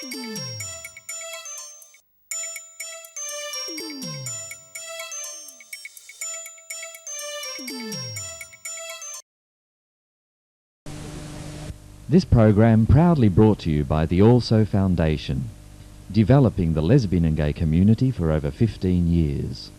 This program proudly brought to you by the Also Foundation, developing the lesbian and gay community for over 15 years.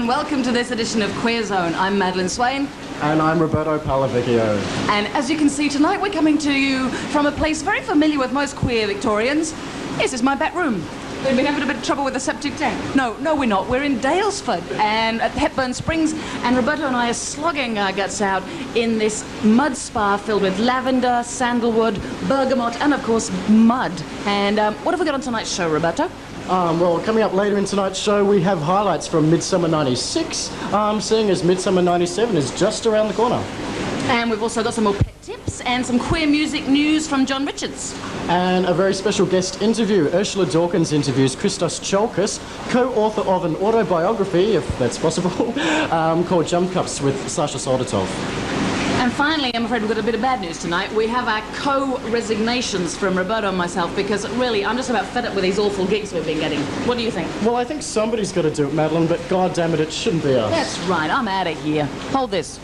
Welcome to this edition of Queer Zone. I'm Madeleine Swain. And I'm Roberto Parlevecchio. And as you can see tonight, we're coming to you from a place very familiar with most queer Victorians. This is my back room. We've been having a bit of trouble with the septic tank. No, we're not. We're in Daylesford and at Hepburn Springs, and Roberto and I are slogging our guts out in this mud spa filled with lavender, sandalwood, bergamot, and of course mud. And what have we got on tonight's show, Roberto? Well, coming up later in tonight's show, we have highlights from Midsumma 96, seeing as Midsumma 97 is just around the corner. And we've also got some more pet tips and some queer music news from John Richards. And a very special guest interview. Ursula Dawkins interviews Christos Tsiolkas, co-author of an autobiography, if that's possible, called Jump Cups with Sasha Soldatov. And finally, I'm afraid we've got a bit of bad news tonight. We have our co-resignations from Roberto and myself, because really, I'm just about fed up with these awful gigs we've been getting. What do you think? Well, I think somebody's got to do it, Madeleine, but God damn it shouldn't be us. That's right, I'm out of here. Hold this.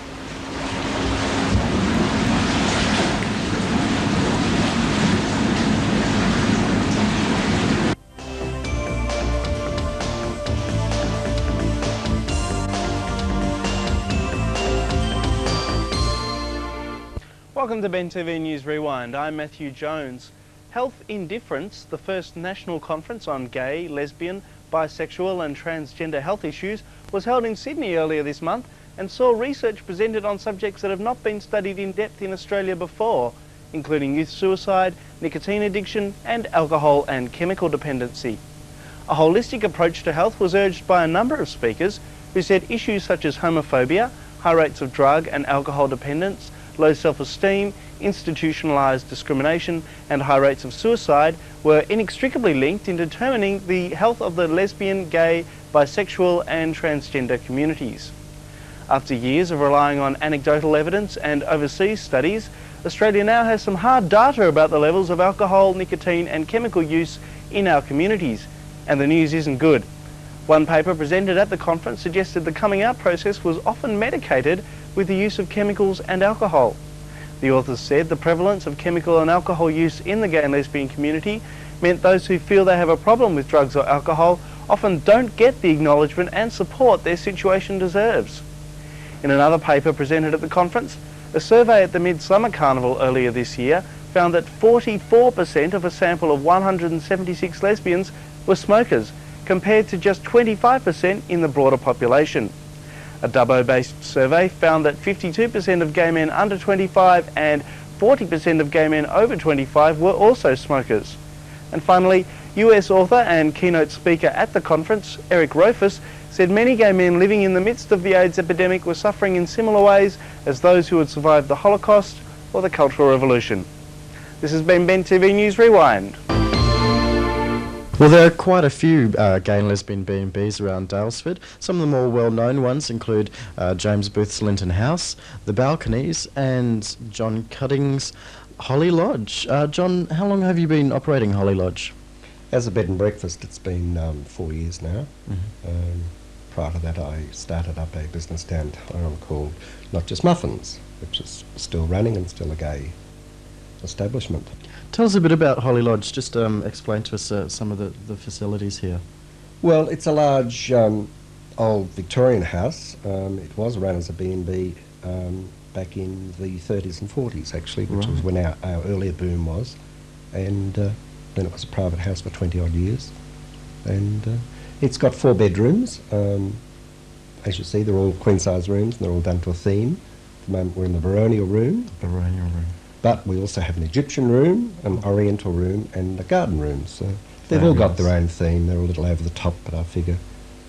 Welcome to Ben TV News Rewind. I'm Matthew Jones. Health Indifference, the first national conference on gay, lesbian, bisexual and transgender health issues, was held in Sydney earlier this month and saw research presented on subjects that have not been studied in depth in Australia before, including youth suicide, nicotine addiction and alcohol and chemical dependency. A holistic approach to health was urged by a number of speakers who said issues such as homophobia, high rates of drug and alcohol dependence, low self-esteem, institutionalised discrimination and high rates of suicide were inextricably linked in determining the health of the lesbian, gay, bisexual and transgender communities. After years of relying on anecdotal evidence and overseas studies, Australia now has some hard data about the levels of alcohol, nicotine and chemical use in our communities, and the news isn't good. One paper presented at the conference suggested the coming out process was often medicated with the use of chemicals and alcohol. The authors said the prevalence of chemical and alcohol use in the gay and lesbian community meant those who feel they have a problem with drugs or alcohol often don't get the acknowledgement and support their situation deserves. In another paper presented at the conference, a survey at the Midsumma Carnival earlier this year found that 44% of a sample of 176 lesbians were smokers, compared to just 25% in the broader population. A Dubbo-based survey found that 52% of gay men under 25 and 40% of gay men over 25 were also smokers. And finally, US author and keynote speaker at the conference, Eric Rofus, said many gay men living in the midst of the AIDS epidemic were suffering in similar ways as those who had survived the Holocaust or the Cultural Revolution. This has been Ben TV News Rewind. Well, there are quite a few gay and lesbian B&Bs around Daylesford. Some of the more well-known ones include James Booth's Linton House, The Balconies, and John Cudding's Holly Lodge. John, how long have you been operating Holly Lodge? As a bed and breakfast, it's been 4 years now. Mm-hmm. Prior to that, I started up a business downtown called Not Just Muffins, which is still running and still a gay establishment. Tell us a bit about Holly Lodge. Just explain to us some of the facilities here. Well, it's a large old Victorian house. It was run as a B&B back in the 30s and 40s, actually, which was when our earlier boom was. And then it was a private house for 20 odd years. And it's got 4 bedrooms. As you see, they're all queen-size rooms and they're all done to a theme. At the moment we're in the baronial room. But we also have an Egyptian room, an Oriental room, and a garden room. So they've all got their own theme. They're a little over the top, but I figure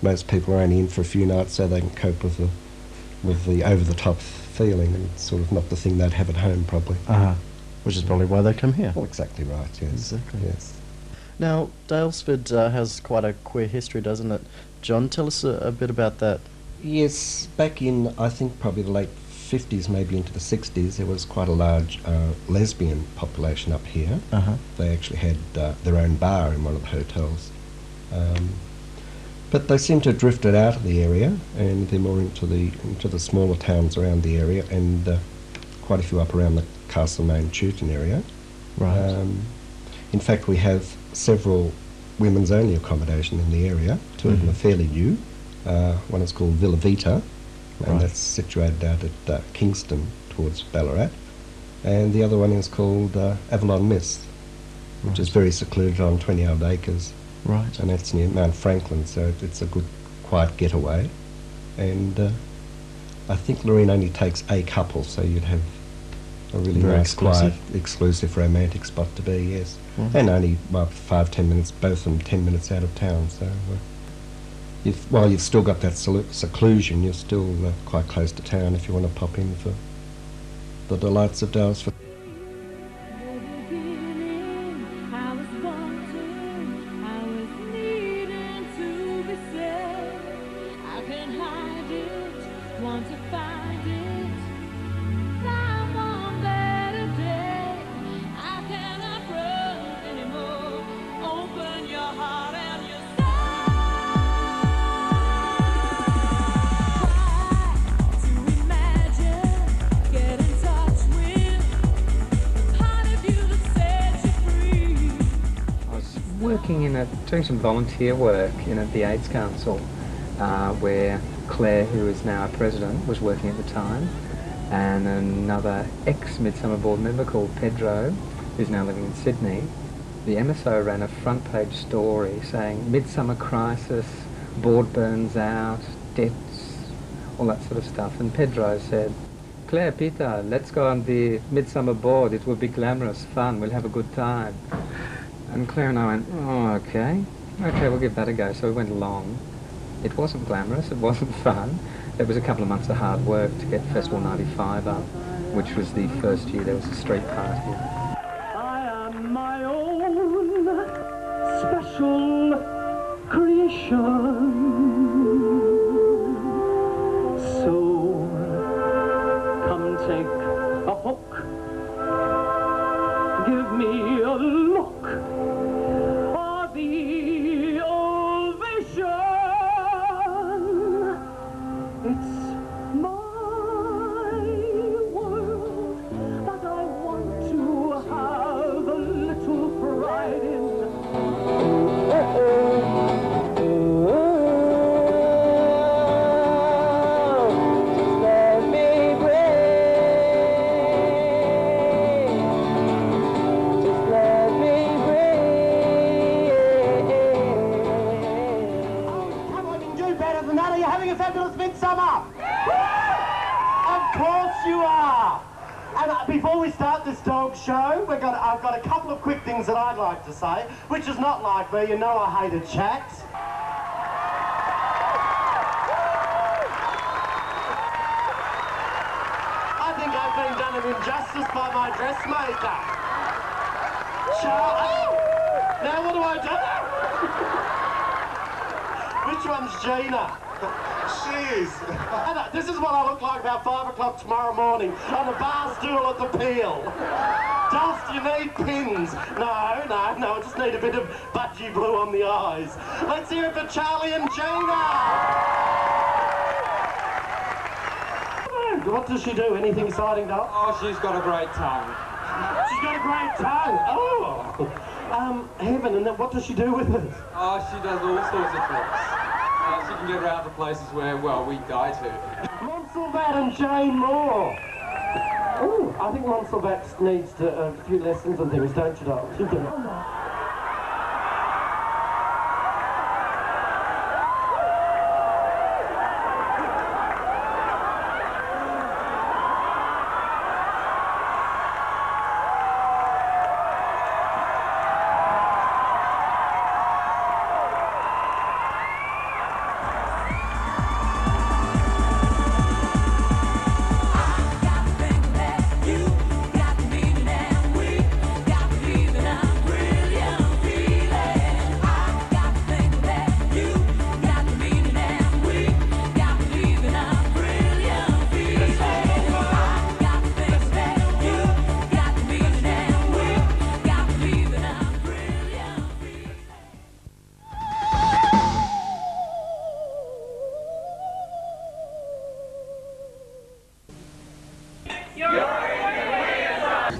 most people are only in for a few nights so they can cope with the over the top feeling, and it's sort of not the thing they'd have at home probably. Which is probably why they come here. Well, exactly right. Yes. Exactly. Yes. Now, Daylesford has quite a queer history, doesn't it? John, tell us a bit about that. Yes, back in, I think, probably the late 50s, maybe into the 60s, there was quite a large lesbian population up here. They actually had their own bar in one of the hotels. But they seem to have drifted out of the area, and they're more into the smaller towns around the area, and quite a few up around the Castlemaine Chewton area. Right. In fact, we have several women's-only accommodation in the area. Two of them are fairly new. One is called Villa Vita, and that's situated out at Kingston towards Ballarat. And the other one is called Avalon Miss, which is very secluded on 20-odd acres. Right. And that's near Mount Franklin, so it's a good, quiet getaway. And I think Lorraine only takes a couple, so you'd have a really Very nice, exclusive. quiet, exclusive, romantic spot to be, yes. Mhm. And only 5-10 minutes, both of them 10 minutes out of town, so while you've still got that seclusion, you're still quite close to town if you want to pop in for the delights of Daylesford. Doing some volunteer work at the AIDS Council, where Claire, who is now our president, was working at the time, and another ex-Midsumma board member called Pedro, who's now living in Sydney. The MSO ran a front page story saying Midsumma crisis, board burns out, debts, all that sort of stuff, and Pedro said, "Claire, Peter, let's go on the Midsumma board, it will be glamorous, fun, we'll have a good time." And Claire and I went, "Oh, okay, we'll give that a go." So we went along. It wasn't glamorous, it wasn't fun. It was a couple of months of hard work to get Festival 95 up, which was the first year there was a street party. I am my own special creation. So come take a hook, give me a look. The ovation, it's my world, but I want to have a little pride in. Midsumma! Of course you are! And before we start this dog show, I've got a couple of quick things that I'd like to say, which is not like me, you know I hate a chat. I think I've been done an injustice by my dressmaker. Now what do I do? Which one's Gina? Jeez. This is what I look like about 5 o'clock tomorrow morning on a bar stool at the Peel. Dust, you need pins. No, I just need a bit of budgie blue on the eyes. Let's hear it for Charlie and Gina. What does she do? Anything exciting, Doc? Oh, she's got a great tongue. She's got a great tongue. Oh. Heaven, and then what does she do with it? Oh, she does all sorts of tricks. She can get around to places where, well, we die to. Montsalvat and Jane Moore. Ooh, I think Montsalvat needs a few lessons and things, don't you, Doc?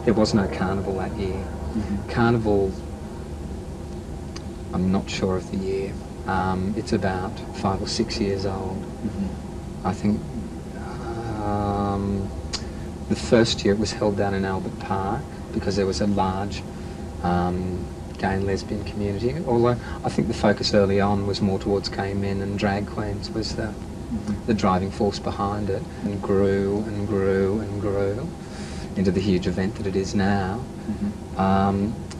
There was no carnival that year. Carnival, I'm not sure of the year. It's about 5 or 6 years old. I think the first year it was held down in Albert Park because there was a large gay and lesbian community, although I think the focus early on was more towards gay men, and drag queens was the driving force behind it, and grew and grew and grew into the huge event that it is now.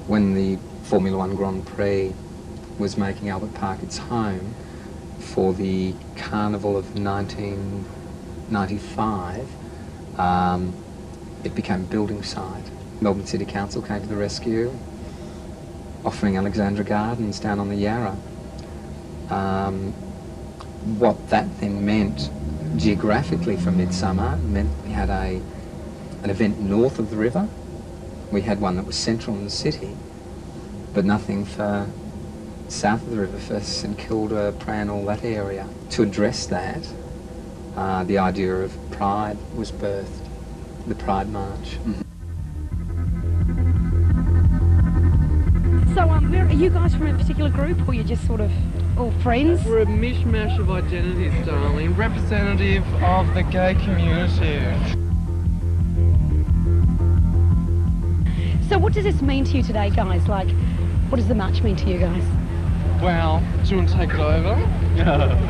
When the Formula One Grand Prix was making Albert Park its home for the Carnival of 1995, it became a building site. Melbourne City Council came to the rescue, offering Alexandra Gardens down on the Yarra. What that then meant geographically for Midsumma meant we had an event north of the river. We had one that was central in the city, but nothing for south of the river, for St Kilda, Pran, all that area. To address that, the idea of Pride was birthed, the Pride March. So, are you guys from a particular group, or you're just sort of all friends? We're a mishmash of identities, darling, representative of the gay community. So what does this mean to you today, guys? Like, what does the march mean to you guys? Well, do you want to take it over?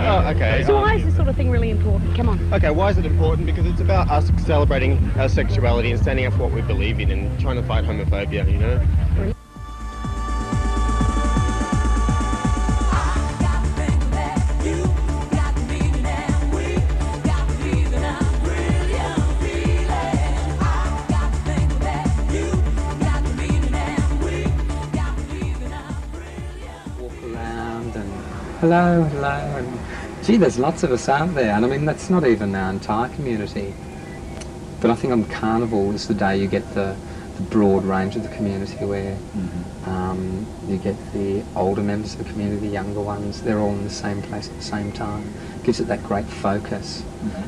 Oh, okay. So why is this sort of thing really important? Come on. Okay, why is it important? Because it's about us celebrating our sexuality and standing up for what we believe in and trying to fight homophobia, you know? Hello, hello, and gee, there's lots of us out there, and I mean, that's not even our entire community. But I think on Carnival is the day you get the broad range of the community where you get the older members of the community, the younger ones, they're all in the same place at the same time. It gives it that great focus.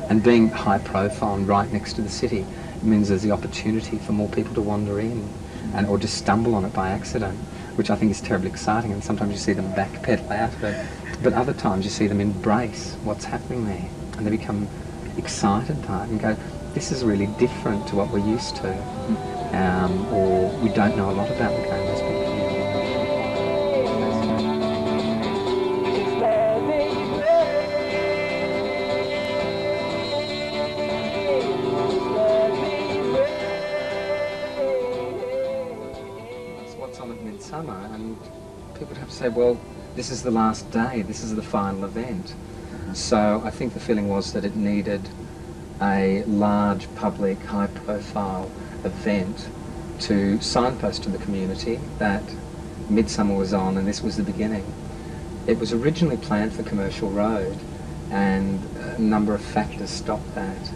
And being high profile and right next to the city, it means there's the opportunity for more people to wander in and or just stumble on it by accident, which I think is terribly exciting, and sometimes you see them backpedal out of it, but other times you see them embrace what's happening there, and they become excited by it and go, this is really different to what we're used to, or we don't know a lot about the gay and lesbian Midsumma, and people would have to say, well, this is the last day, this is the final event. So I think the feeling was that it needed a large public, high-profile event to signpost to the community that Midsumma was on, and this was the beginning. It was originally planned for Commercial Road, and a number of factors stopped that,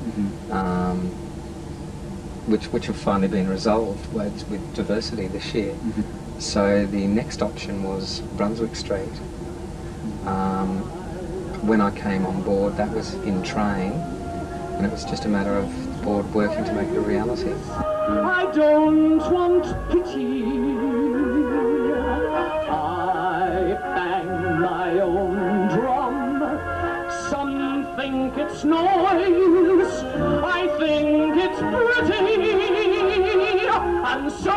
which have finally been resolved with diversity this year. So the next option was Brunswick Street. When I came on board, that was in train, and it was just a matter of the board working to make it a reality. I don't want pity. I bang my own drum. Some think it's noise. I think it's pretty. And so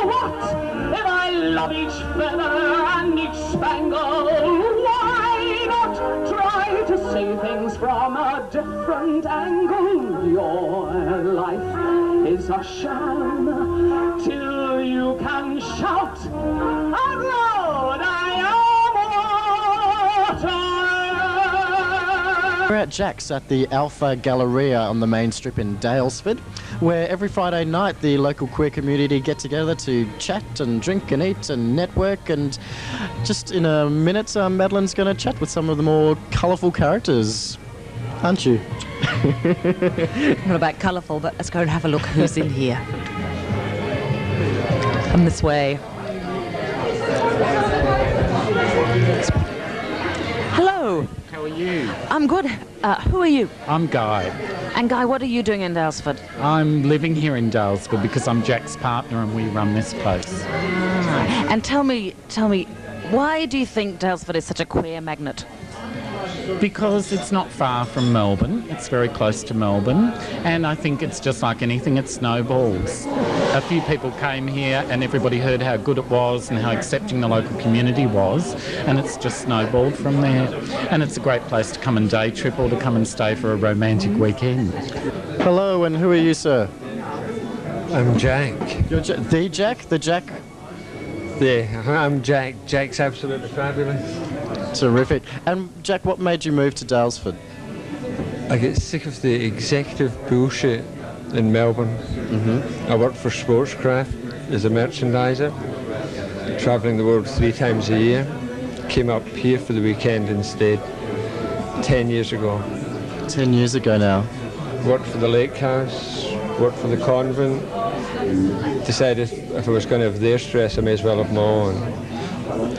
what if I love each feather and each spangle? Why not try to see things from a different angle? Your life is a sham till you can shout out loud, I am what I am. We're at Jack's at the Alpha Galleria on the main strip in Daylesford, where every Friday night the local queer community get together to chat and drink and eat and network. And just in a minute, Madeleine's going to chat with some of the more colourful characters, aren't you? Not about colourful, but let's go and have a look who's in here. Come this way. Hello. How are you? I'm good. Who are you? I'm Guy. And Guy, what are you doing in Daylesford? I'm living here in Daylesford because I'm Jack's partner and we run this place. And tell me, why do you think Daylesford is such a queer magnet? Because it's not far from Melbourne, it's very close to Melbourne, and I think it's just like anything, it snowballs. A few people came here and everybody heard how good it was and how accepting the local community was, and it's just snowballed from there. And it's a great place to come and day trip or to come and stay for a romantic weekend. Hello, and who are you, sir? I'm Jack. You're the Jack? The Jack? Yeah, I'm Jack. Jack's absolutely fabulous. Terrific. And Jack, what made you move to Daylesford? I get sick of the executive bullshit in Melbourne. I worked for Sportscraft as a merchandiser, travelling the world 3 times a year. Came up here for the weekend instead, 10 years ago. 10 years ago now. Worked for the Lake House, worked for the convent. Decided if I was going to have their stress, I may as well have my own.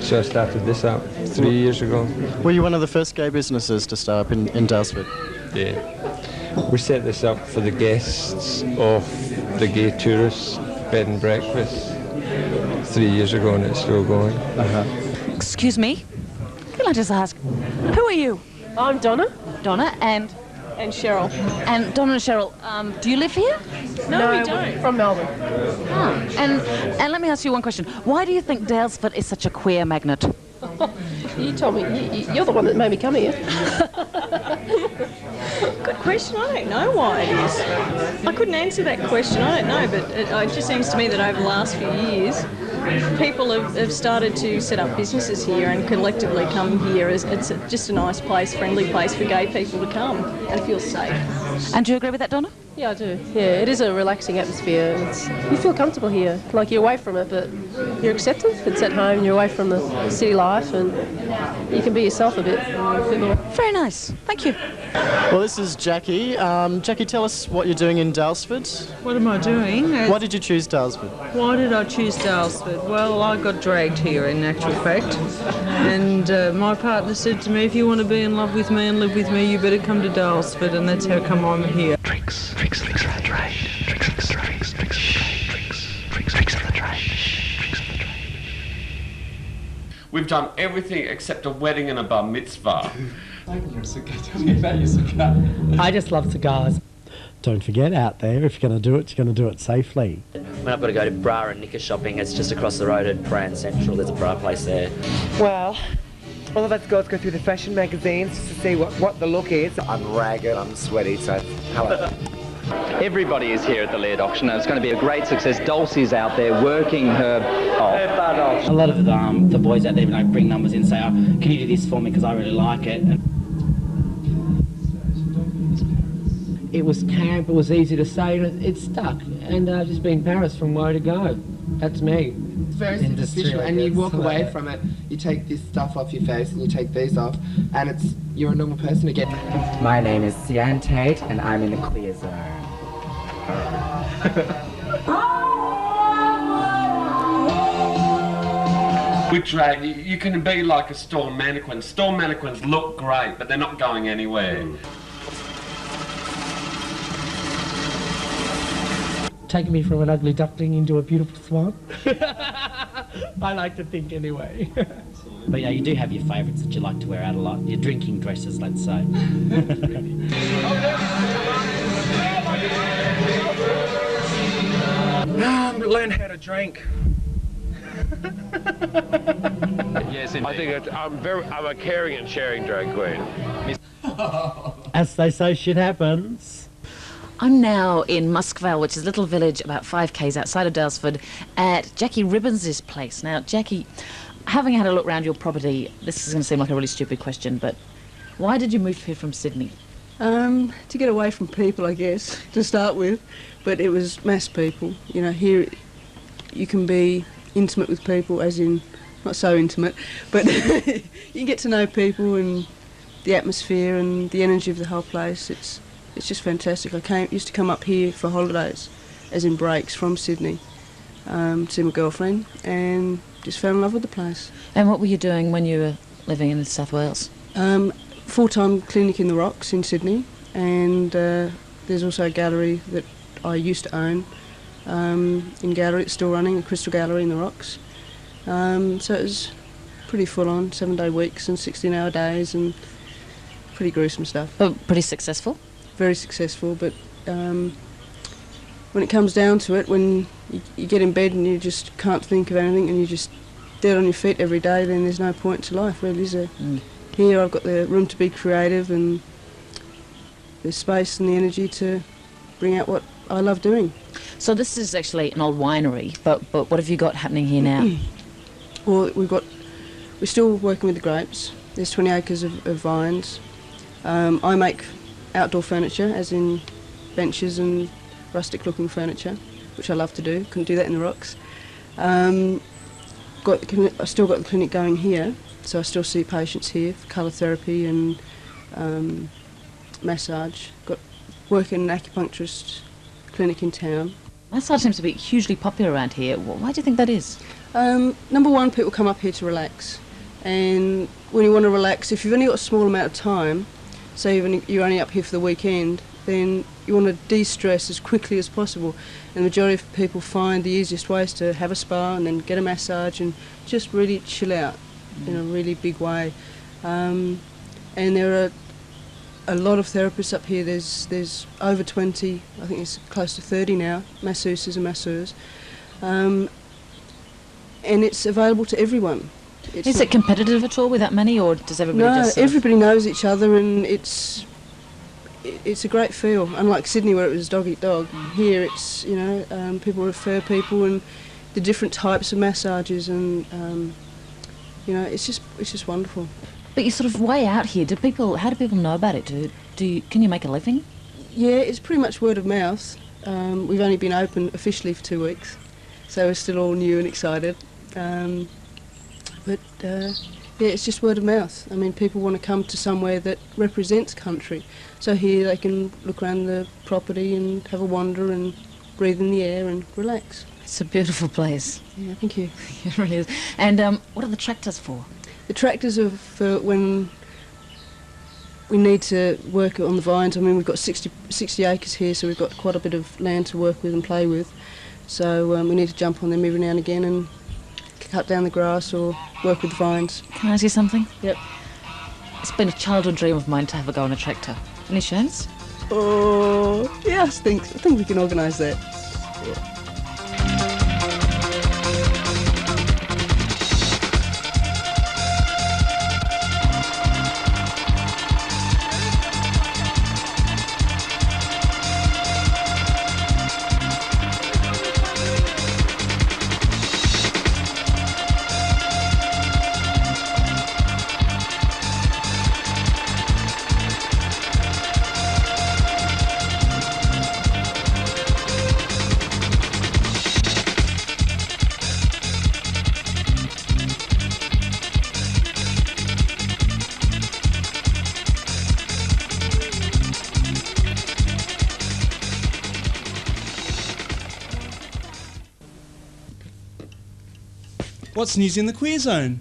So I started this up 3 years ago. Were you one of the first gay businesses to start up in Daylesford? Yeah. We set this up for the guests of the gay tourists bed and breakfast 3 years ago, and it's still going. Excuse me, can I just ask, who are you? I'm Donna. Donna, and Cheryl. And Donna and Cheryl, do you live here? No, we don't. From Melbourne. And let me ask you one question. Why do you think Daylesford is such a queer magnet? You told me. You're the one that made me come here. Good question. I don't know why it is. I couldn't answer that question. I don't know, but it just seems to me that over the last few years, people have started to set up businesses here and collectively come here. It's just a nice place, friendly place for gay people to come and feel safe. And do you agree with that, Donna? Yeah, I do. Yeah, it is a relaxing atmosphere. You feel comfortable here, like you're away from it, but you're accepted. It's at home, you're away from the city life, and you can be yourself a bit. Very nice. Thank you. Well, this is Jackie. Jackie, tell us what you're doing in Daylesford. What am I doing? Why did you choose Daylesford? Why did I choose Daylesford? Well, I got dragged here, in actual fact. And my partner said to me, if you want to be in love with me and live with me, you better come to Daylesford, and that's how come I'm here. Tricks of the trade. We've done everything except a wedding and a bar mitzvah. Tell me about your cigar. I just love cigars. Don't forget, out there, if you're going to do it, you're going to do it safely. When I've got to go to bra and knicker shopping, it's just across the road at Bran Central. There's a bra place there. Well, all of us girls go through the fashion magazines just to see what the look is. I'm ragged, I'm sweaty, so hello. Everybody is here at the Laird auction and it's going to be a great success. Dulcie's out there working her butt off. A lot of the boys out there bring numbers in and say, oh, can you do this for me because I really like it. It was camp, it was easy to say, and it stuck. And I've just been Paris from where to go. That's me. It's very superficial, and you walk away from it, you take this stuff off your face and you take these off, and you're a normal person again. My name is Sian Tate, and I'm in the queer zone. With drag, you can be like a store mannequin. Store mannequins look great, but they're not going anywhere. Taking me from an ugly duckling into a beautiful swan. I like to think anyway. But yeah, you do have your favourites that you like to wear out a lot. Your drinking dresses, let's say. Learn how to drink. Yes, indeed. I think I'm a caring and sharing drag queen. As they say, shit happens. I'm now in Muskvale, which is a little village about 5 k's outside of Daylesford, at Jackie Ribbons' place. Now, Jackie, having had a look around your property, this is going to seem like a really stupid question, but why did you move here from Sydney? To get away from people, I guess, to start with. But it was mass people. You know, here you can be intimate with people, as in, not so intimate, but you get to know people and the atmosphere and the energy of the whole place. It's just fantastic. I used to come up here for holidays, as in breaks from Sydney, to see my girlfriend, and just fell in love with the place. And what were you doing when you were living in South Wales? Full-time clinic in the Rocks in Sydney, and there's also a gallery that I used to own. In gallery, it's still running, a crystal gallery in the rocks. So it was pretty full on, 7-day weeks and 16-hour days and pretty gruesome stuff. But pretty successful? Very successful, but when it comes down to it, when you get in bed and you just can't think of anything and you're just dead on your feet every day, then there's no point to life, really, is there? Here I've got the room to be creative and the space and the energy to bring out what I love doing. So this is actually an old winery, but what have you got happening here now? Well, we're still working with the grapes. There's 20 acres of vines. I make outdoor furniture, as in benches and rustic-looking furniture, which I love to do. Couldn't do that in the rocks. I still got the clinic going here, so I still see patients here for colour therapy and massage. Got working in an acupuncturist clinic in town. Massage seems to be hugely popular around here. Why do you think that is? Number one, people come up here to relax, and when you want to relax, if you've only got a small amount of time, say you're only up here for the weekend, then you want to de-stress as quickly as possible. And the majority of people find the easiest way is to have a spa and then get a massage and just really chill out in a really big way. And there are a lot of therapists up here. There's over 20, I think it's close to 30 now, masseuses and masseurs. And it's available to everyone. Is it competitive at all with that many, or does everybody just... No, everybody knows each other, and it's a great feel. Unlike Sydney, where it was dog eat dog, here it's, people refer people and the different types of massages, and it's just wonderful. But you're sort of way out here. How do people know about it? Can you make a living? Yeah, it's pretty much word of mouth. We've only been open officially for 2 weeks, so we're still all new and excited. It's just word of mouth. I mean, people want to come to somewhere that represents country. So here they can look around the property and have a wander and breathe in the air and relax. It's a beautiful place. Yeah, thank you. It really is. And what are the tractors for? The tractors are for when we need to work on the vines. I mean, we've got 60 acres here, so we've got quite a bit of land to work with and play with. So we need to jump on them every now and again and cut down the grass or work with the vines. Can I ask you something? Yep. It's been a childhood dream of mine to have a go on a tractor. Any chance? Oh, yeah, I think we can organise that. Yeah. What's news in the Queer Zone?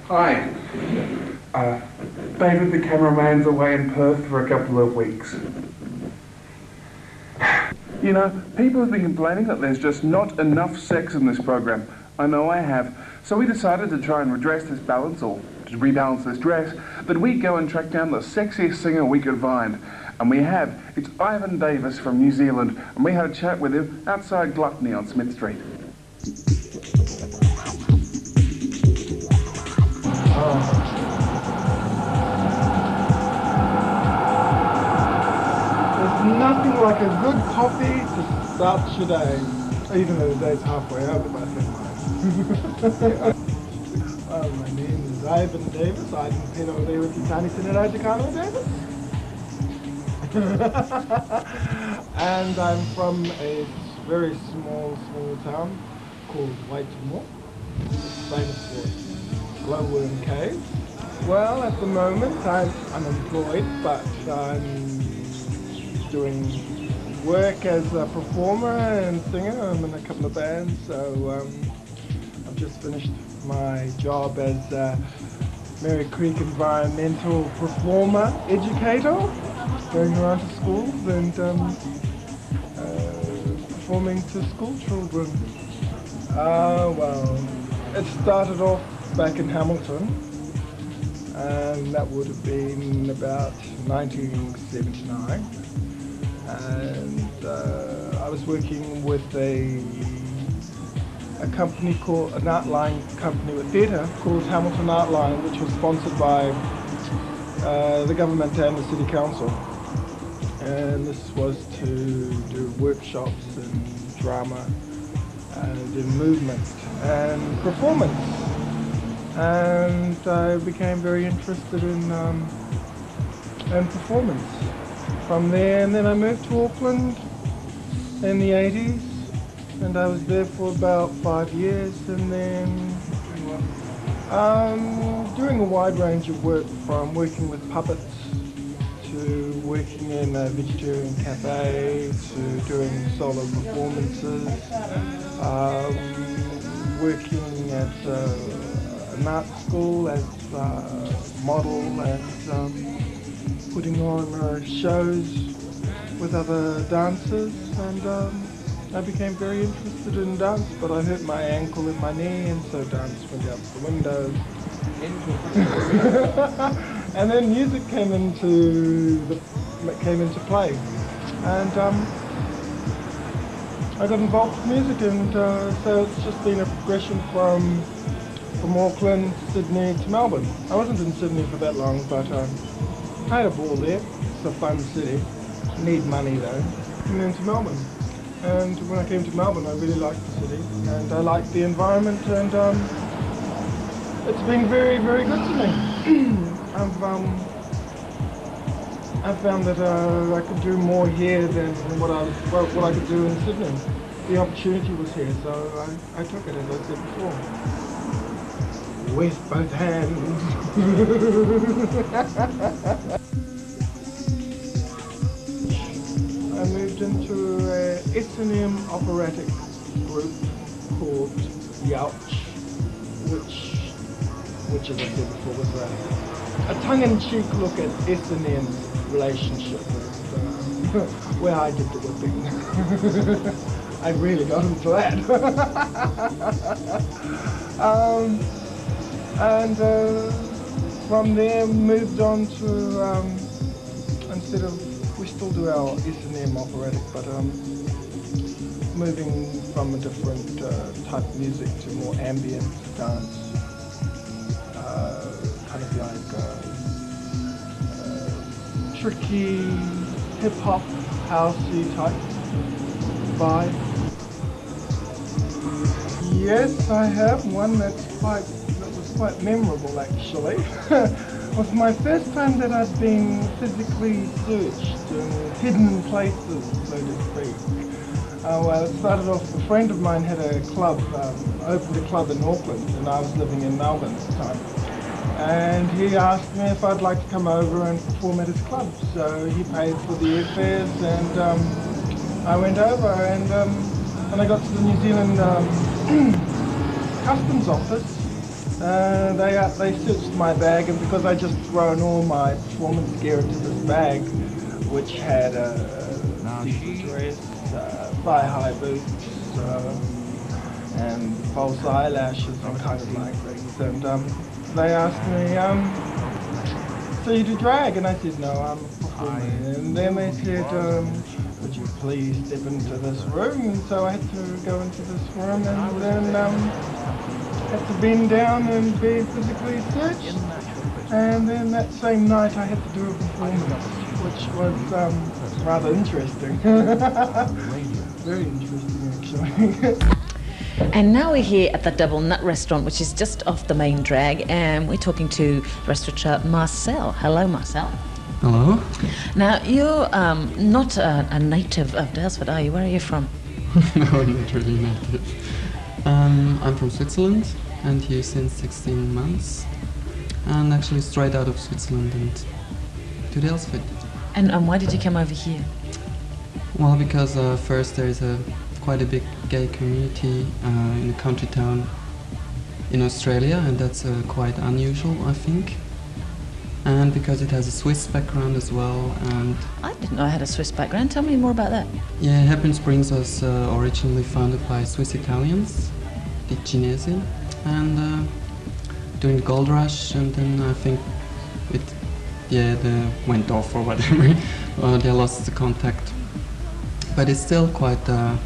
Hi. David the cameraman's away in Perth for a couple of weeks. You know, people have been complaining that there's just not enough sex in this program. I know I have. So we decided to try and redress this balance, or to rebalance this dress, that we'd go and track down the sexiest singer we could find. And we have. It's Ivan Davis from New Zealand, and we had a chat with him outside Gluttony on Smith Street. There's nothing like a good coffee to start your day, even though the day's halfway over, but I think my name is Ivan Davis. Ivan Pino Davis Itani Sinera Jacano Davis. And I'm from a very small town called Waitemore, famous for glowworm caves. Well, at the moment I'm unemployed, but I'm doing work as a performer and singer. I'm in a couple of bands, so I've just finished my job as a Merri Creek environmental performer educator, going around to schools and performing to school children. Well, it started off back in Hamilton, and that would have been about 1979. And I was working with a company called, an art line company with theatre called Hamilton Art Line, which was sponsored by the government and the city council. And this was to do workshops and drama and in movement and performance. And I became very interested in performance from there. And then I moved to Auckland in the 80s, and I was there for about 5 years, and then doing a wide range of work, from working with puppets to working in a vegetarian cafe to doing solo performances, working at an art school as a model and putting on shows with other dancers, and I became very interested in dance, but I hurt my ankle and my knee, and so dance went out the window. And then music came into play, and I got involved with music, and so it's just been a progression from Auckland, Sydney to Melbourne. I wasn't in Sydney for that long, but I had a ball there. It's a fun city. Need money though. And then to Melbourne. And when I came to Melbourne, I really liked the city, and I liked the environment, and it's been very, very good to me. I've found that I could do more here than what I could do in Sydney. The opportunity was here, so I took it, as I said before, with both hands. I moved into a S&M operatic group called Youch, which as I said before was a tongue-in-cheek look at S&M's relationship with where I did the whipping. I really got into that. And from there moved on to, instead of, we still do our S&M operatic, but moving from a different type of music to more ambient dance, kind of like tricky hip-hop, housey type vibe. Yes, I have one that was quite memorable actually. It was my first time that I'd been physically searched in hidden places, so to speak. Well, it started off, a friend of mine had a club, opened a club in Auckland, and I was living in Melbourne at the time. And he asked me if I'd like to come over and perform at his club. So he paid for the airfares, and I went over, and when I got to the New Zealand customs office, they searched my bag, and because I just thrown all my performance gear into this bag, which had a decent dress, thigh-high boots, and false eyelashes and kind of like things, and they asked me, so you do drag? And I said, no, I'm performing. And then they said, would you please step into this room? And so I had to go into this room, and then had to bend down and be physically searched. And then that same night I had to do a performance, which was rather interesting. Very interesting actually. And now we're here at the Double Nut Restaurant, which is just off the main drag, and we're talking to restaurateur Marcel. Hello, Marcel. Hello. Now, you're not a native of Daylesford, are you? Where are you from? No, not really native. I'm from Switzerland, and here since 16 months. And actually straight out of Switzerland and to Daylesford. And why did you come over here? Well, because first there is quite a big gay community in a country town in Australia, and that's quite unusual, I think. And because it has a Swiss background as well, and I didn't know it had a Swiss background. Tell me more about that. yeah, Hepburn Springs was originally founded by Swiss Italians, the Cinesi, and during the gold rush, and then I think they went off or whatever, or they lost the contact. But it's still quite a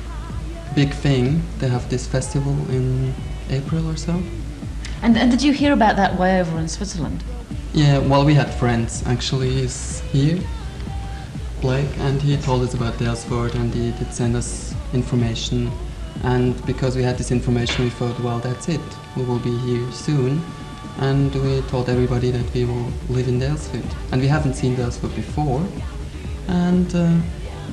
big thing. They have this festival in April or so. And did you hear about that way over in Switzerland? Yeah, well, we had friends actually. He's here, Blake, and he told us about Daylesford, and he did send us information. And because we had this information, we thought, well, that's it. We will be here soon. And we told everybody that we will live in Daylesford. And we haven't seen Daylesford before. And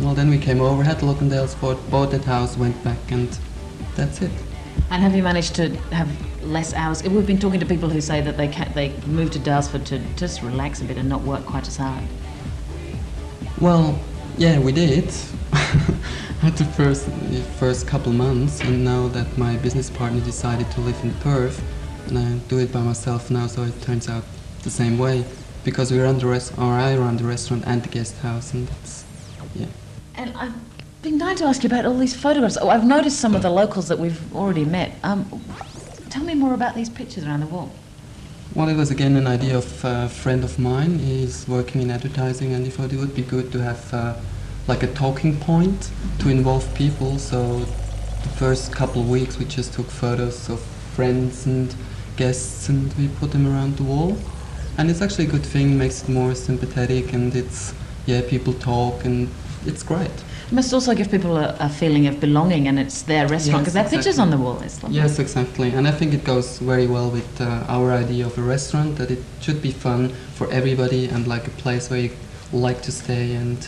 well, then we came over, had a look in Daylesford, bought that house, went back, and that's it. And have you managed to have less hours? We've been talking to people who say that they moved to Daylesford to just relax a bit and not work quite as hard. Well, yeah, we did. At the first couple months, and now that my business partner decided to live in Perth, and I do it by myself now, so it turns out the same way, because I run the restaurant and the guest house, and that's, yeah. And I've been dying to ask you about all these photographs. Oh, I've noticed some of the locals that we've already met. Tell me more about these pictures around the wall. Well, it was again an idea of a friend of mine. He's working in advertising, and he thought it would be good to have like a talking point to involve people. So the first couple of weeks we just took photos of friends and guests, and we put them around the wall. And it's actually a good thing, makes it more sympathetic, and it's, yeah, people talk, and it's great. It must also give people a feeling of belonging, and it's their restaurant, because there are pictures on the wall. It's lovely. Yes, exactly. And I think it goes very well with our idea of a restaurant, that it should be fun for everybody and like a place where you like to stay, and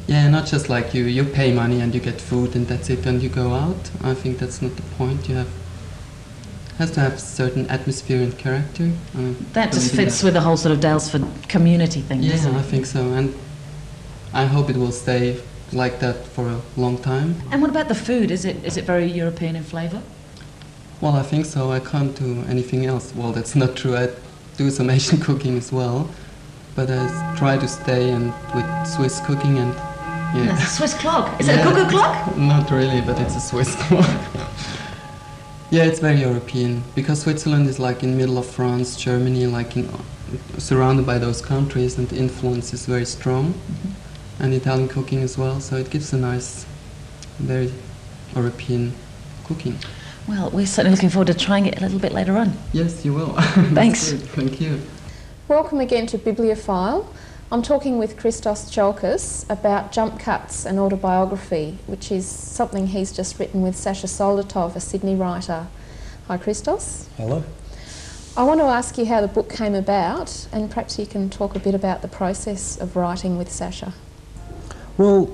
yeah, not just like you pay money and you get food and that's it and you go out. I think that's not the point. Has to have certain atmosphere and character. That just fits with the whole sort of Daylesford community thing, doesn't it? Yeah, I think so, and I hope it will stay like that for a long time. And what about the food? Is it very European in flavour? Well, I think so. I can't do anything else. Well, that's not true. I do some Asian cooking as well, but I try to stay with Swiss cooking and yeah. That's a Swiss clock. Is it a cuckoo clock? Not really, but it's a Swiss clock. Yeah, it's very European, because Switzerland is like in the middle of France, Germany, like surrounded by those countries, and the influence is very strong. Mm-hmm. And Italian cooking as well, so it gives a nice, very European cooking. Well, we're certainly looking forward to trying it a little bit later on. Yes, you will. Thanks. Thank you. Welcome again to Bibliophile. I'm talking with Christos Tsiolkas about jump cuts and autobiography, which is something he's just written with Sasha Soldatov, a Sydney writer. Hi, Christos. Hello. I want to ask you how the book came about, and perhaps you can talk a bit about the process of writing with Sasha. Well,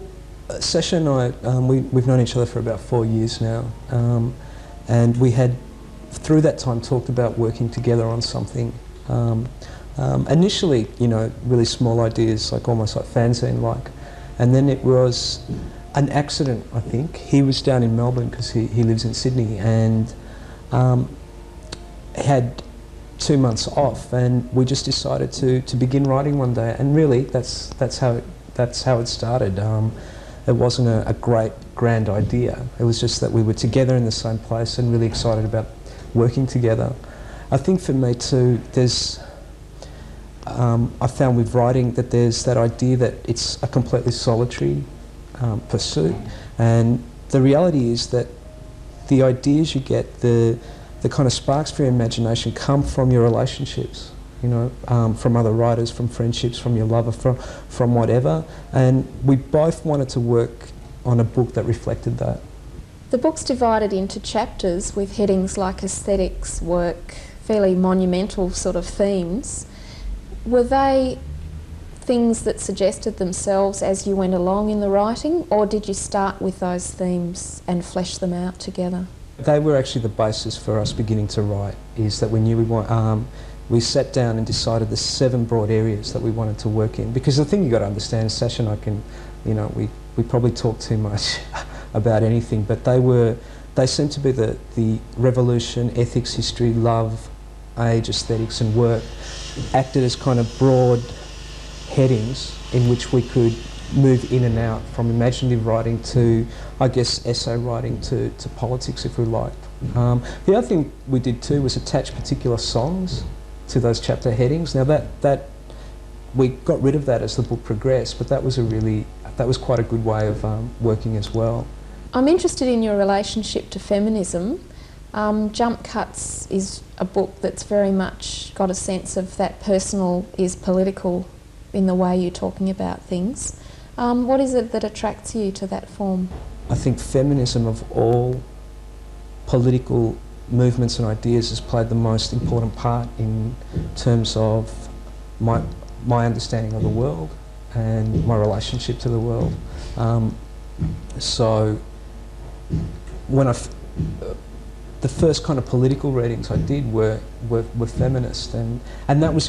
Sasha and I, we've known each other for about 4 years now, and we had, through that time, talked about working together on something. Initially, you know, really small ideas, like almost like fanzine-like, and then it was an accident, I think. He was down in Melbourne because he lives in Sydney, and had 2 months off, and we just decided to begin writing one day, and really that's how it started. It wasn't a great grand idea. It was just that we were together in the same place and really excited about working together. I think for me too, there's I found with writing that there's that idea that it's a completely solitary pursuit, and the reality is that the ideas you get, the kind of sparks for your imagination come from your relationships, you know, from other writers, from friendships, from your lover, from whatever, and we both wanted to work on a book that reflected that. The book's divided into chapters with headings like aesthetics, work, fairly monumental sort of themes. Were they things that suggested themselves as you went along in the writing, or did you start with those themes and flesh them out together? They were actually the basis for us beginning to write, is that we knew we sat down and decided the 7 broad areas that we wanted to work in. Because the thing you got to understand is Sasha and I can, you know, we probably talk too much about anything, but they seem to be the revolution, ethics, history, love, age, aesthetics and work acted as kind of broad headings in which we could move in and out from imaginative writing to, I guess, essay writing to politics, if we liked. The other thing we did too was attach particular songs to those chapter headings. Now that we got rid of that as the book progressed, but that was quite a good way of working as well. I'm interested in your relationship to feminism. Jump Cuts is a book that's very much got a sense of that personal is political in the way you're talking about things. What is it that attracts you to that form? I think feminism of all political movements and ideas has played the most important part in terms of my understanding of the world and my relationship to the world. So when the first kind of political readings I did were feminist, and that was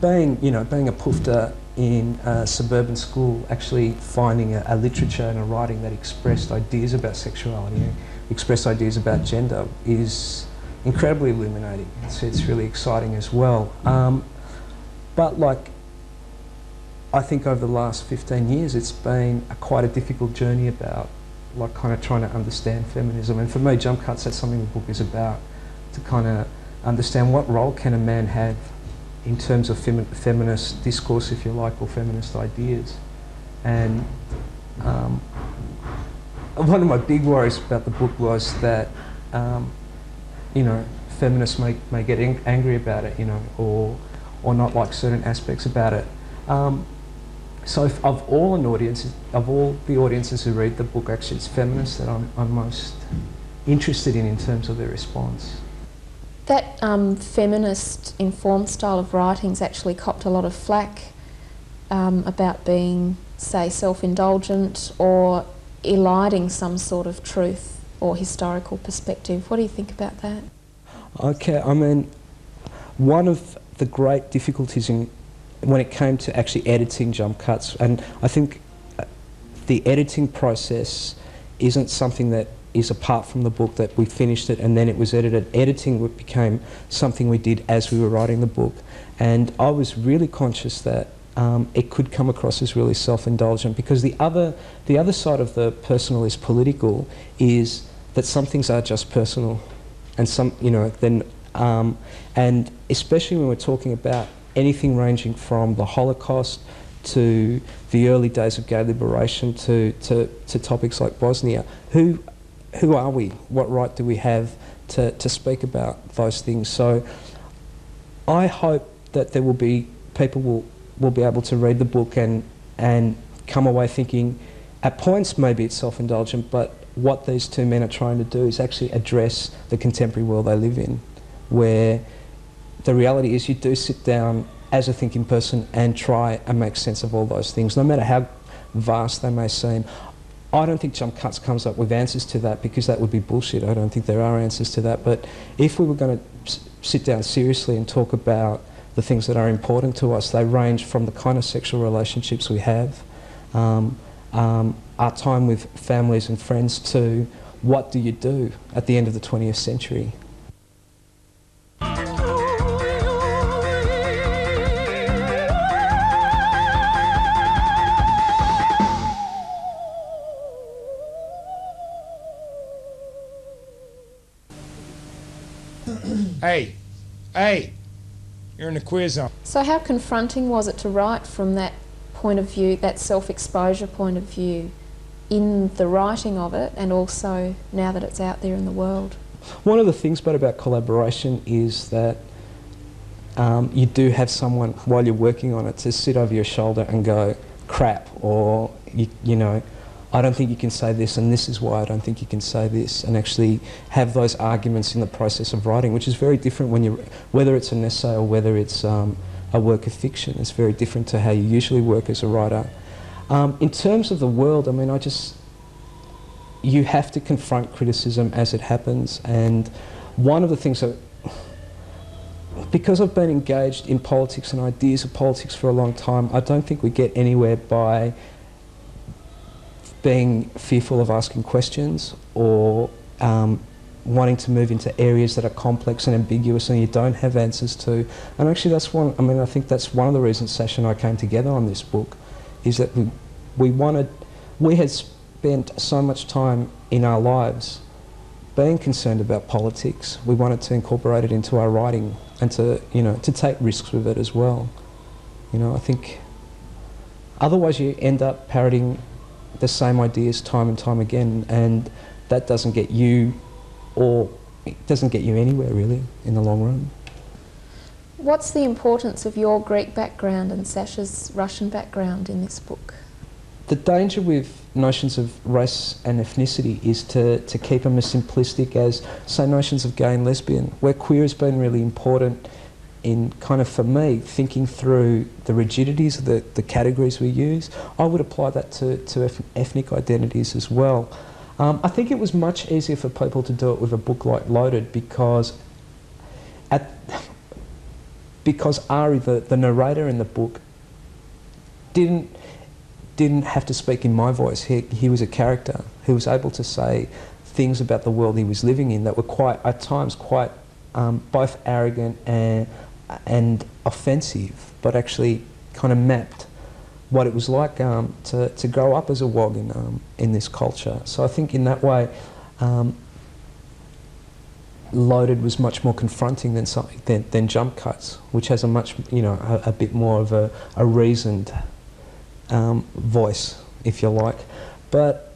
being a pufta in a suburban school, actually finding a literature and a writing that expressed ideas about sexuality, expressed ideas about gender, is incredibly illuminating. It's really exciting as well. But like, I think over the last 15 years it's been quite a difficult journey about like kind of trying to understand feminism, and for me Jump Cuts, that's something the book is about, to kind of understand what role can a man have in terms of feminist discourse, if you like, or feminist ideas. And one of my big worries about the book was that feminists may get angry about it, or not like certain aspects about it. So of all the audiences who read the book, actually it's feminists that I'm most interested in terms of their response. That feminist informed style of writing's actually copped a lot of flack about being, say, self-indulgent or eliding some sort of truth or historical perspective. What do you think about that? Okay, I mean, one of the great difficulties when it came to actually editing Jump Cuts, and I think the editing process isn't something that is apart from the book, that we finished it and then it was edited. Editing became something we did as we were writing the book, and I was really conscious that it could come across as really self-indulgent, because the other side of the personal is political is that some things are just personal, and some, and especially when we're talking about anything ranging from the Holocaust to the early days of gay liberation to topics like Bosnia. Who are we? What right do we have to speak about those things? So I hope that there will be people will be able to read the book and come away thinking, at points maybe it's self-indulgent, but what these two men are trying to do is actually address the contemporary world they live in, where the reality is you do sit down as a thinking person and try and make sense of all those things, no matter how vast they may seem. I don't think Jump Cuts comes up with answers to that, because that would be bullshit. I don't think there are answers to that. But if we were going to sit down seriously and talk about the things that are important to us, they range from the kind of sexual relationships we have, our time with families and friends, to what do you do at the end of the 20th century. Hey, you're in the quiz zone. So how confronting was it to write from that point of view, that self-exposure point of view, in the writing of it, and also now that it's out there in the world? One of the things about collaboration is that you do have someone, while you're working on it, to sit over your shoulder and go, crap, or, you know, I don't think you can say this, and this is why I don't think you can say this, and actually have those arguments in the process of writing, which is very different when whether it's an essay or whether it's a work of fiction. It's very different to how you usually work as a writer. In terms of the world, I mean, you have to confront criticism as it happens, and one of the things that, because I've been engaged in politics and ideas of politics for a long time, I don't think we get anywhere by being fearful of asking questions, or wanting to move into areas that are complex and ambiguous and you don't have answers to. And actually that's one, I mean, I think that's one of the reasons Sasha and I came together on this book, is that we had spent so much time in our lives being concerned about politics. We wanted to incorporate it into our writing and to, you know, to take risks with it as well. You know, I think otherwise you end up parroting the same ideas time and time again, and that doesn't get you, or it doesn't get you anywhere really in the long run. What's the importance of your Greek background and Sasha's Russian background in this book? The danger with notions of race and ethnicity is to keep them as simplistic as, say, notions of gay and lesbian, where queer has been really important in kind of, for me, thinking through the rigidities of the categories we use. I would apply that to ethnic identities as well. I think it was much easier for people to do it with a book like Loaded because Ari, the narrator in the book, didn't have to speak in my voice. He was a character. He was able to say things about the world he was living in that were quite, at times, quite both arrogant and offensive, but actually kind of mapped what it was like to grow up as a WOG in this culture. So I think in that way, Loaded was much more confronting than Jump Cuts, which has a much, you know, a bit more of a reasoned voice, if you like. But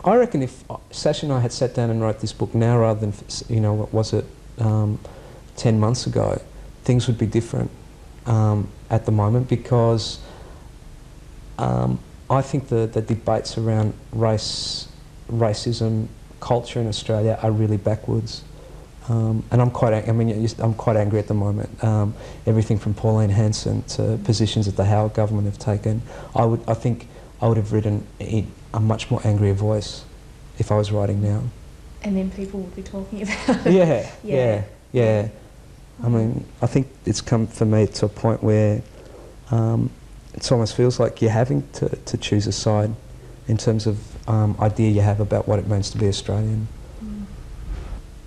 I reckon if Sasha and I had sat down and wrote this book now rather than, you know, what was it, 10 months ago, things would be different at the moment, because I think the debates around racism, culture in Australia are really backwards. And I'm quite angry at the moment. Everything from Pauline Hanson to positions that the Howard government have taken. I think I would have written in a much more angrier voice if I was writing now. And then people would be talking about it. Yeah. I mean, I think it's come for me to a point where it almost feels like you're having to choose a side in terms of idea you have about what it means to be Australian.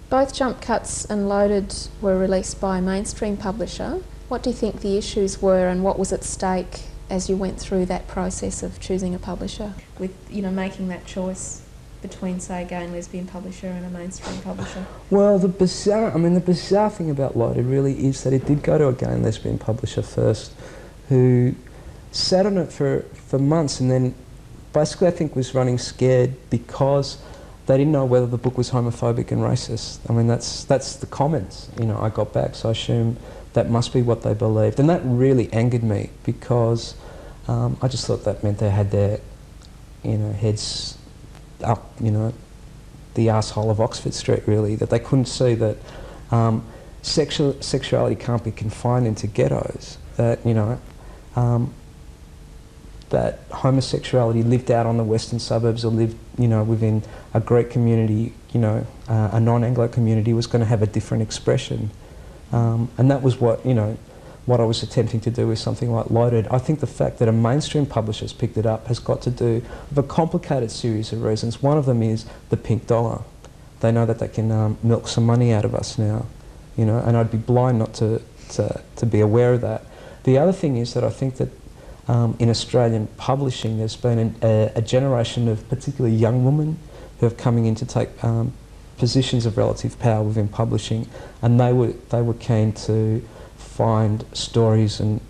Both Jump Cuts and Loaded were released by a mainstream publisher. What do you think the issues were, and what was at stake as you went through that process of choosing a publisher, with, you know, making that choice between, say, a gay and lesbian publisher and a mainstream publisher? Well, the bizarre thing about Loaded really is that it did go to a gay and lesbian publisher first, who sat on it for months, and then basically I think was running scared because they didn't know whether the book was homophobic and racist. I mean, that's the comments, you know, I got back, so I assume that must be what they believed. And that really angered me, because I just thought that meant they had their, you know, heads up, you know, the arsehole of Oxford Street, really, that they couldn't see that sexuality can't be confined into ghettos, that, you know, that homosexuality lived out on the western suburbs or lived, you know, within a Greek community, you know, a non-Anglo community was going to have a different expression. And that was what, you know, what I was attempting to do with something like Loaded. I think the fact that a mainstream publisher's picked it up has got to do with a complicated series of reasons. One of them is the pink dollar. They know that they can milk some money out of us now, you know, and I'd be blind not to be aware of that. The other thing is that I think that in Australian publishing, there's been a generation of particularly young women who are coming in to take positions of relative power within publishing, and they were keen to find stories and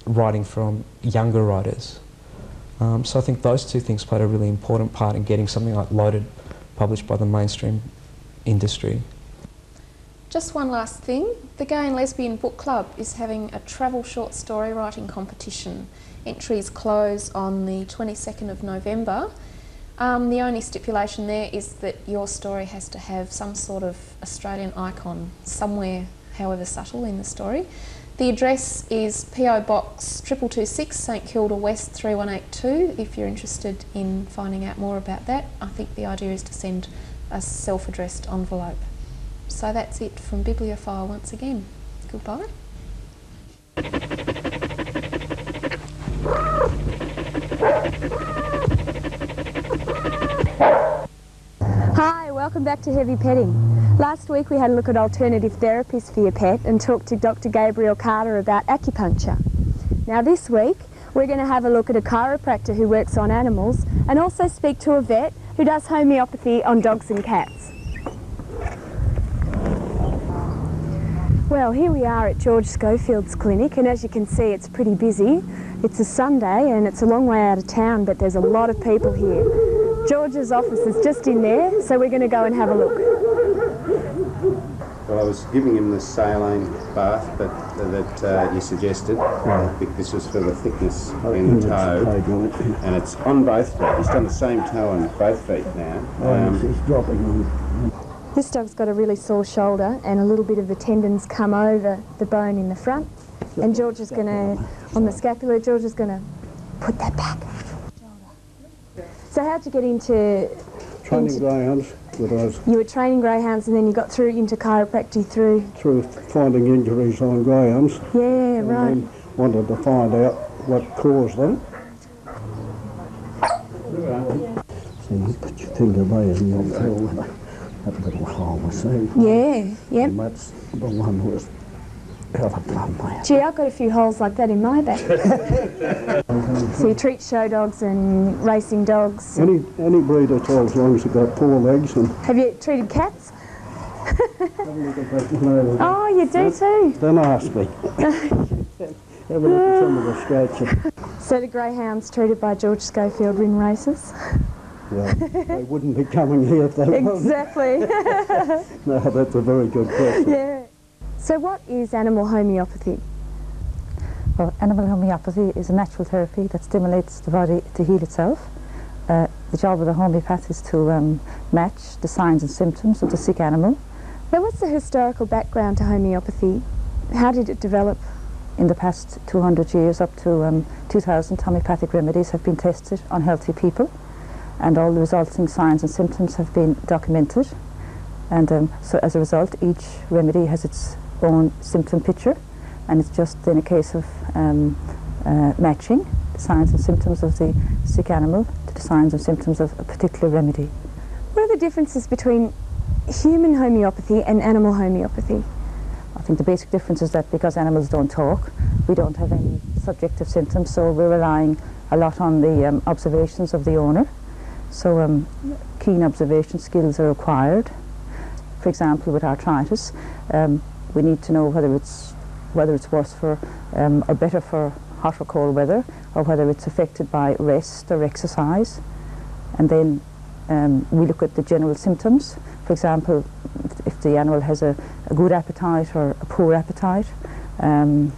writing from younger writers. So I think those two things played a really important part in getting something like Loaded published by the mainstream industry. Just one last thing, the Gay and Lesbian Book Club is having a travel short story writing competition. Entries close on the 22nd of November. The only stipulation there is that your story has to have some sort of Australian icon somewhere, however subtle, in the story. The address is PO Box 2226, St Kilda West 3182, if you're interested in finding out more about that. I think the idea is to send a self-addressed envelope. So that's it from Bibliophile once again. Goodbye. Hi, welcome back to Heavy Petting. Last week we had a look at alternative therapies for your pet and talked to Dr. Gabriel Carter about acupuncture. Now this week we're going to have a look at a chiropractor who works on animals and also speak to a vet who does homeopathy on dogs and cats. Well, here we are at George Schofield's clinic, and as you can see it's pretty busy. It's a Sunday and it's a long way out of town, but there's a lot of people here. George's office is just in there, so we're going to go and have a look. Well, I was giving him the saline bath that you suggested. I think this was for the thickness in the toe. And it's on both feet. He's done the same toe on both feet now. He's dropping. This dog's got a really sore shoulder and a little bit of the tendons come over the bone in the front. And George is going to, on the scapula, George is going to put that back. So how'd you get into... Training greyhounds. You were training greyhounds and then you got through into chiropractic through... Through finding injuries on greyhounds. Yeah, right. And wanted to find out what caused them. So you put your finger there and you'll feel that little hole, see? Yeah, yep. And that's the one that was out of plumb there. Gee, I've got a few holes like that in my back. So you treat show dogs and racing dogs? Any breed at all, as long as they've got 4 legs. And have you treated cats? Oh, you do too? Don't ask me. Have a look at some of the scratches. So the greyhounds treated by George Schofield win races? Well, they wouldn't be coming here if they weren't. Exactly. No, that's a very good question. Yeah. So what is animal homeopathy? Well, animal homeopathy is a natural therapy that stimulates the body to heal itself. The job of the homeopath is to match the signs and symptoms of the sick animal. Now what's the historical background to homeopathy? How did it develop? In the past 200 years, up to 2,000 homeopathic remedies have been tested on healthy people, and all the resulting signs and symptoms have been documented. And so as a result, each remedy has its own symptom picture, and it's just then a case of matching the signs and symptoms of the sick animal to the signs and symptoms of a particular remedy. What are the differences between human homeopathy and animal homeopathy? I think the basic difference is that because animals don't talk, we don't have any subjective symptoms, so we're relying a lot on the observations of the owner. So keen observation skills are required. For example, with arthritis, we need to know whether it's worse for or better for hot or cold weather, or whether it's affected by rest or exercise. And then we look at the general symptoms. For example, if the animal has a good appetite or a poor appetite, and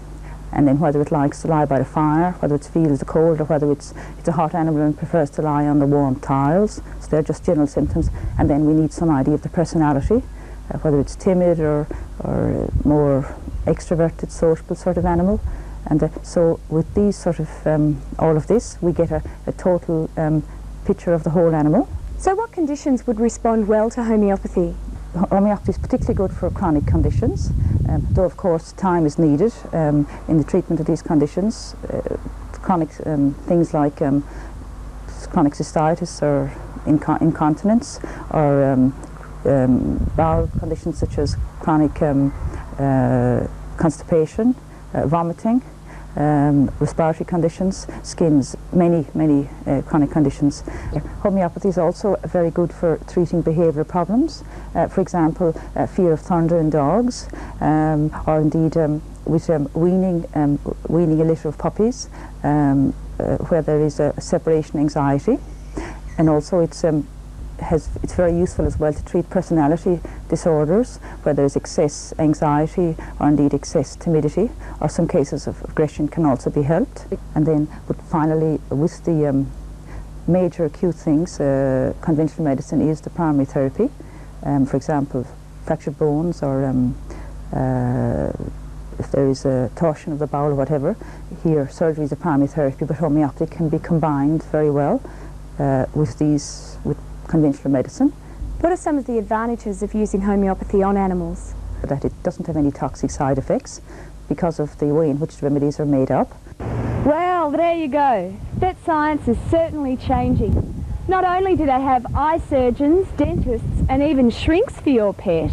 then whether it likes to lie by the fire, whether it feels the cold, or whether it's a hot animal and prefers to lie on the warm tiles. So they're just general symptoms. And then we need some idea of the personality, whether it's timid or more extroverted, sociable sort of animal. And so with these sort of, all of this, we get a total picture of the whole animal. So what conditions would respond well to homeopathy? Homeopathy is particularly good for chronic conditions, though of course time is needed in the treatment of these conditions. Chronic things like chronic cystitis or incontinence, or bowel conditions such as chronic constipation, vomiting, respiratory conditions, skins, many chronic conditions. Homeopathy is also very good for treating behavioural problems. For example, fear of thunder in dogs, or indeed with weaning a litter of puppies, where there is a separation anxiety. And also it's very useful as well to treat personality disorders, where there is excess anxiety or indeed excess timidity, or some cases of aggression can also be helped. And then, but finally, with the major acute things, conventional medicine is the primary therapy. For example, fractured bones, or if there is a torsion of the bowel or whatever, here surgery is the primary therapy, but homeopathy can be combined very well with conventional medicine. What are some of the advantages of using homeopathy on animals? That it doesn't have any toxic side effects because of the way in which the remedies are made up. Well, there you go. Vet science is certainly changing. Not only do they have eye surgeons, dentists and even shrinks for your pet,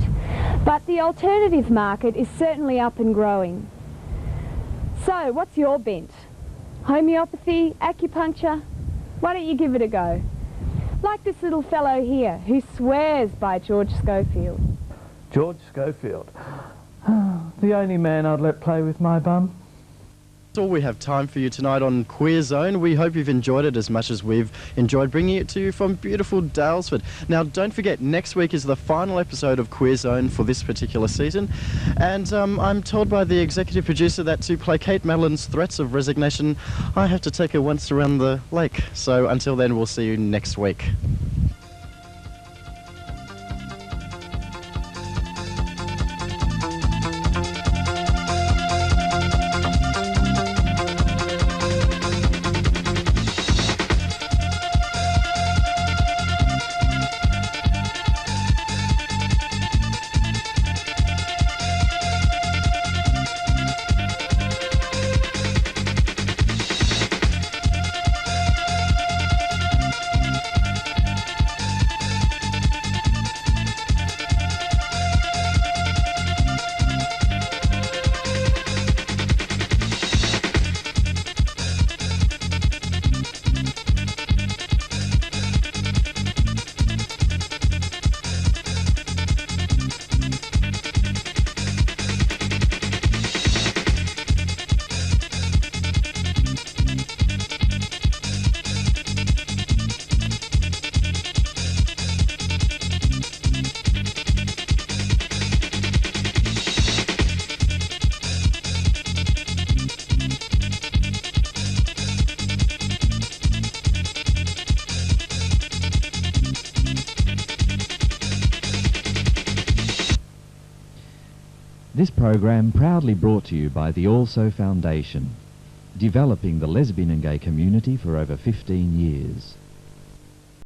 but the alternative market is certainly up and growing. So, what's your bent? Homeopathy, acupuncture? Why don't you give it a go? Like this little fellow here, who swears by George Schofield. George Schofield. The only man I'd let play with my bum. That's all we have time for you tonight on Queer Zone. We hope you've enjoyed it as much as we've enjoyed bringing it to you from beautiful Dalesford. Now, don't forget, next week is the final episode of Queer Zone for this particular season. And I'm told by the executive producer that to placate Madeleine's threats of resignation, I have to take her once around the lake. So until then, we'll see you next week. This program proudly brought to you by the Also Foundation, developing the lesbian and gay community for over 15 years.